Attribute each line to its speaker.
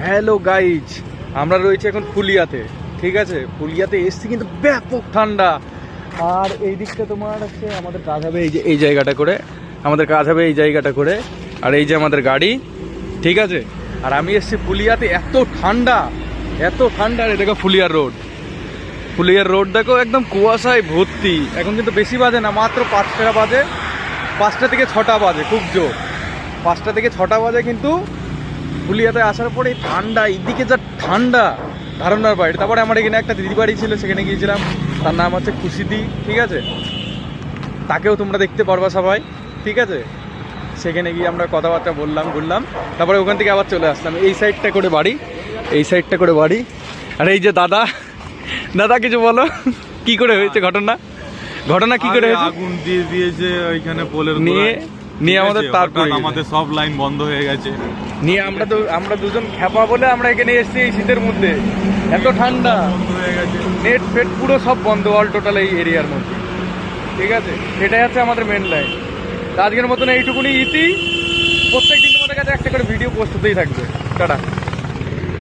Speaker 1: Hello guys, আমরা রয়েছি এখন ফুলিয়াতে। ঠিক আছে, ফুলিয়াতে এসছি কিন্তু ব্যাপক ঠান্ডা। আর এই দিকটা তোমার হচ্ছে আমাদের কাজ হবে এই যে এই জায়গাটা করে, আমাদের কাজ হবে এই জায়গাটা করে। আর এই যে আমাদের গাড়ি, ঠিক আছে। আর আমি এসছি ফুলিয়াতে, এত ঠান্ডা এত ঠান্ডা। রে দেখো ফুলিয়ার রোড, ফুলিয়ার রোড দেখো একদম কুয়াশায় ভর্তি। এখন কিন্তু বেশি বাজে না, মাত্র 5টা বাজে, 5টা থেকে 6টা বাজে, খুব জোর 5টা থেকে 6টা বাজে। কিন্তু ফুলিয়াতে আসার পরে ঠান্ডা, এইদিকে যা ঠান্ডা ধারণার বাইরে। তারপরে আমার এখানে একটা দিদি বাড়ি ছিল, সেখানে গিয়েছিলাম, তার নাম হচ্ছে খুশিদি, ঠিক আছে। তাকেও তোমরা দেখতে পারবা সবাই, ঠিক আছে। সেখানে গিয়ে আমরা কথাবার্তা বললাম, ঘুরলাম, তারপরে ওখান থেকে আবার চলে আসলাম। এই সাইডটা করে বাড়ি, এই সাইডটা করে বাড়ি। আর এই যে দাদা, দাদা কিছু বলো, কি করে হয়েছে ঘটনা? ঘটনা কি করে হয়েছে?
Speaker 2: আগুন দিয়ে দিয়েছে ওইখানে পোলের
Speaker 1: নিয়ে নিয়ে আমাদের তারপরে
Speaker 2: আমাদের সব লাইন বন্ধ হয়ে গেছে।
Speaker 1: নিয়ে আমরা দুজন খেপা বলে আমরা এখানে এসেছি এই শীতের মধ্যে। এত ঠান্ডা,
Speaker 2: বন্ধ হয়ে গেছে,
Speaker 1: নেট ফেট পুরো সব বন্ধ, অল টোটাল এই এরিয়ার মধ্যে, ঠিক আছে। সেটাই হচ্ছে আমাদের মেন লাইন। আজকের মতন এইটুকুনি ইতি। প্রত্যেকদিন তোমাদের কাছে একটা করে ভিডিও পোস্ট হতেই থাকবে। টাটা।